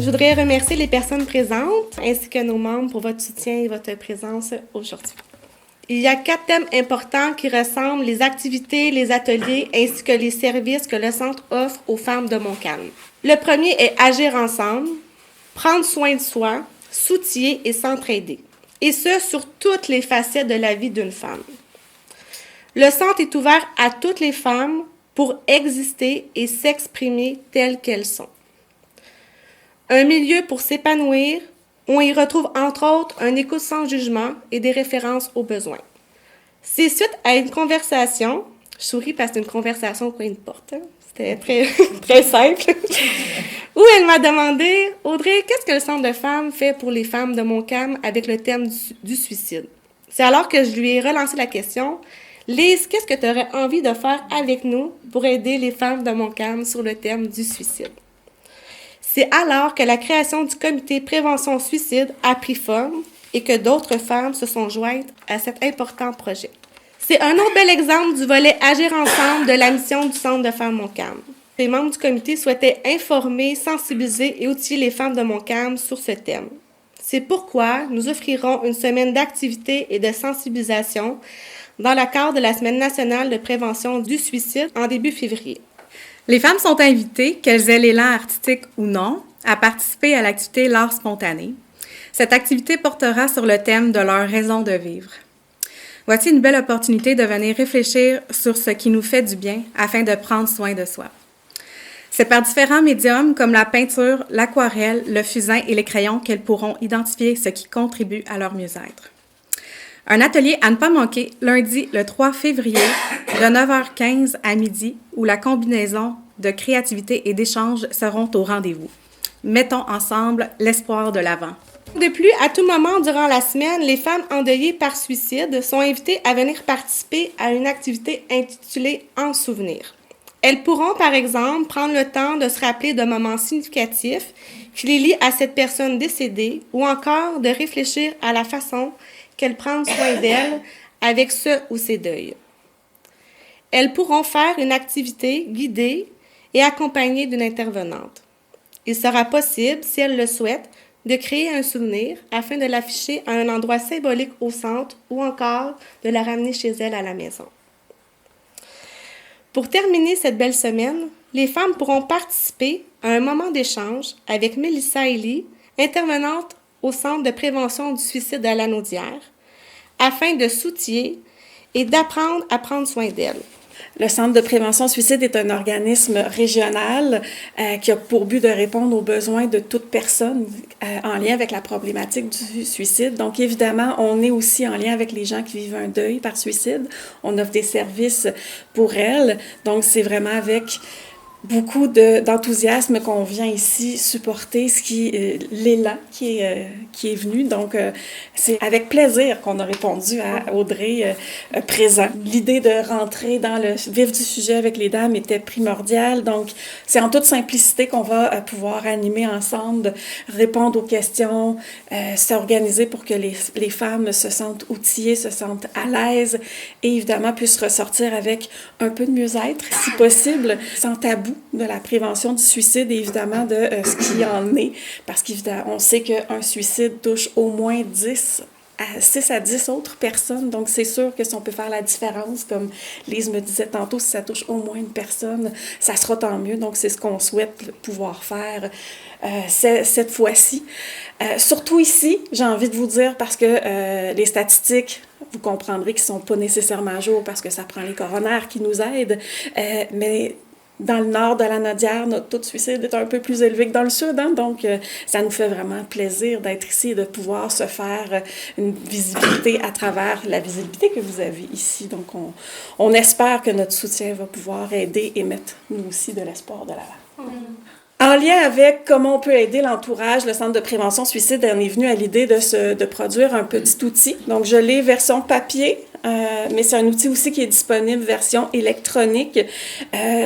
Je voudrais remercier les personnes présentes ainsi que nos membres pour votre soutien et votre présence aujourd'hui. Il y a 4 thèmes importants qui ressemblent les activités, les ateliers ainsi que les services que le Centre offre aux femmes de Montcalm. Le premier est agir ensemble, prendre soin de soi, s'outiller et s'entraider. Et ce, sur toutes les facettes de la vie d'une femme. Le Centre est ouvert à toutes les femmes pour exister et s'exprimer telles qu'elles sont. Un milieu pour s'épanouir, on y retrouve entre autres un écoute sans jugement et des références aux besoins. C'est suite à une conversation, je souris parce que c'est une conversation au coin de porte, c'était très, très simple, où elle m'a demandé « Audrey, qu'est-ce que le Centre de femmes fait pour les femmes de Montcalm avec le thème du suicide? » C'est alors que je lui ai relancé la question « Lise, qu'est-ce que tu aurais envie de faire avec nous pour aider les femmes de Montcalm sur le thème du suicide? » C'est alors que la création du comité prévention suicide a pris forme et que d'autres femmes se sont jointes à cet important projet. C'est un autre bel exemple du volet Agir ensemble de la mission du Centre de femmes Montcalm. Les membres du comité souhaitaient informer, sensibiliser et outiller les femmes de Montcalm sur ce thème. C'est pourquoi nous offrirons une semaine d'activités et de sensibilisation dans le cadre de la Semaine nationale de prévention du suicide en début février. Les femmes sont invitées, qu'elles aient l'élan artistique ou non, à participer à l'activité L'art spontané. Cette activité portera sur le thème de leur raison de vivre. Voici une belle opportunité de venir réfléchir sur ce qui nous fait du bien afin de prendre soin de soi. C'est par différents médiums comme la peinture, l'aquarelle, le fusain et les crayons qu'elles pourront identifier ce qui contribue à leur mieux-être. Un atelier à ne pas manquer lundi le 3 février de 9h15 à midi où la combinaison de créativité et d'échange seront au rendez-vous. Mettons ensemble l'espoir de l'avant. De plus, à tout moment durant la semaine, les femmes endeuillées par suicide sont invitées à venir participer à une activité intitulée « En souvenir ». Elles pourront, par exemple, prendre le temps de se rappeler de moments significatifs qui les lient à cette personne décédée ou encore de réfléchir à la façon qu'elles prennent soin d'elles avec ce ou ses deuils. Elles pourront faire une activité guidée et accompagnée d'une intervenante. Il sera possible, si elles le souhaitent, de créer un souvenir afin de l'afficher à un endroit symbolique au centre ou encore de la ramener chez elles à la maison. Pour terminer cette belle semaine, les femmes pourront participer à un moment d'échange avec Mélissa Elie, intervenante au Centre de prévention du suicide à Lanaudière, afin de s'outiller et d'apprendre à prendre soin d'elles. Le Centre de prévention suicide est un organisme régional qui a pour but de répondre aux besoins de toute personne en lien avec la problématique du suicide. Donc, évidemment, on est aussi en lien avec les gens qui vivent un deuil par suicide. On offre des services pour elles. Donc, c'est vraiment avec beaucoup d'enthousiasme qu'on vient ici supporter l'élan qui est venu. Donc, c'est avec plaisir qu'on a répondu à Audrey présent. L'idée de rentrer dans le vif du sujet avec les dames était primordiale. Donc, c'est en toute simplicité qu'on va pouvoir animer ensemble, répondre aux questions, s'organiser pour que les femmes se sentent outillées, se sentent à l'aise et évidemment puissent ressortir avec un peu de mieux-être, si possible, sans tabou de la prévention du suicide et évidemment de ce qui en est, parce qu'on sait qu'un suicide touche au moins 6 à 10 autres personnes, donc c'est sûr que si on peut faire la différence, comme Lise me disait tantôt, si ça touche au moins une personne, ça sera tant mieux, donc c'est ce qu'on souhaite pouvoir faire cette fois-ci. Surtout ici, j'ai envie de vous dire, parce que les statistiques, vous comprendrez qu'ils ne sont pas nécessairement à jour parce que ça prend les coronaires qui nous aident, mais dans le nord de la Lanaudière, notre taux de suicide est un peu plus élevé que dans le sud, hein? Donc ça nous fait vraiment plaisir d'être ici et de pouvoir se faire une visibilité à travers la visibilité que vous avez ici. Donc on espère que notre soutien va pouvoir aider et mettre nous aussi de l'espoir de l'avant. En lien avec comment on peut aider l'entourage, le Centre de prévention suicide en est venu à l'idée de produire un petit outil. Donc, je l'ai version papier, mais c'est un outil aussi qui est disponible version électronique.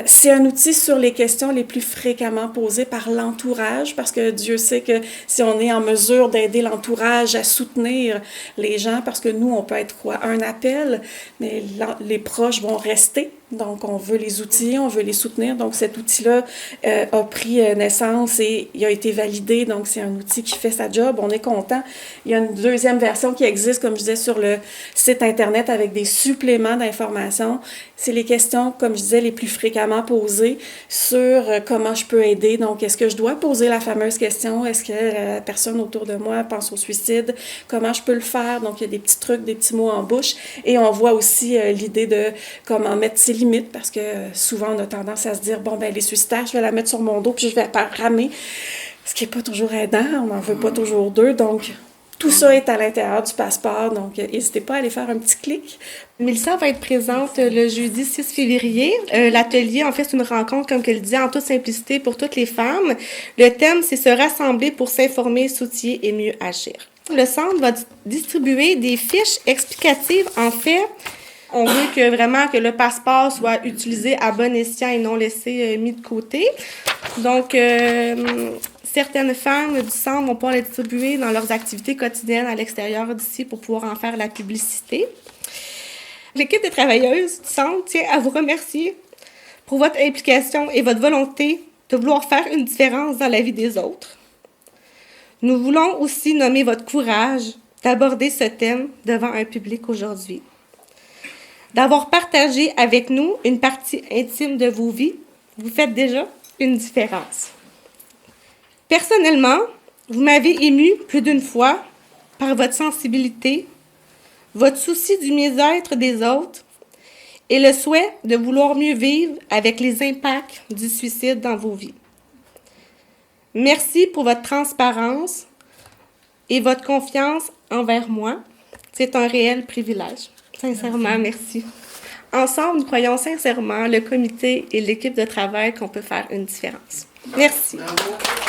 C'est un outil sur les questions les plus fréquemment posées par l'entourage, parce que Dieu sait que si on est en mesure d'aider l'entourage à soutenir les gens, parce que nous, on peut être un appel, mais les proches vont rester Donc, on veut les outiller, on veut les soutenir. Donc, cet outil-là a pris naissance et il a été validé. Donc, c'est un outil qui fait sa job. On est content. Il y a une deuxième version qui existe, comme je disais, sur le site Internet avec des suppléments d'informations. C'est les questions, comme je disais, les plus fréquemment posées sur comment je peux aider. Donc, est-ce que je dois poser la fameuse question? Est-ce que la personne autour de moi pense au suicide? Comment je peux le faire? Donc, il y a des petits trucs, des petits mots en bouche. Et on voit aussi l'idée de comment mettre ses limites, parce que souvent, on a tendance à se dire, bon, ben les suicidaires, je vais la mettre sur mon dos, puis je vais pas ramer, ce qui n'est pas toujours aidant, on n'en veut pas toujours deux, donc tout ça est à l'intérieur du passeport, donc n'hésitez pas à aller faire un petit clic. Mélissa va être présente le jeudi 6 février. L'atelier, en fait, c'est une rencontre, comme elle dit, en toute simplicité pour toutes les femmes. Le thème, c'est se rassembler pour s'informer, s'outiller et mieux agir. Le centre va distribuer des fiches explicatives. En fait, on veut vraiment que le passeport soit utilisé à bon escient et non laissé mis de côté. Donc, certaines femmes du centre vont pouvoir les distribuer dans leurs activités quotidiennes à l'extérieur d'ici pour pouvoir en faire la publicité. L'équipe des travailleuses du centre tient à vous remercier pour votre implication et votre volonté de vouloir faire une différence dans la vie des autres. Nous voulons aussi nommer votre courage d'aborder ce thème devant un public aujourd'hui. D'avoir partagé avec nous une partie intime de vos vies, vous faites déjà une différence. Personnellement, vous m'avez ému plus d'une fois par votre sensibilité, votre souci du mieux-être des autres et le souhait de vouloir mieux vivre avec les impacts du suicide dans vos vies. Merci pour votre transparence et votre confiance envers moi. C'est un réel privilège. Sincèrement, merci. Ensemble, nous croyons sincèrement, le comité et l'équipe de travail, qu'on peut faire une différence. Merci. Bravo.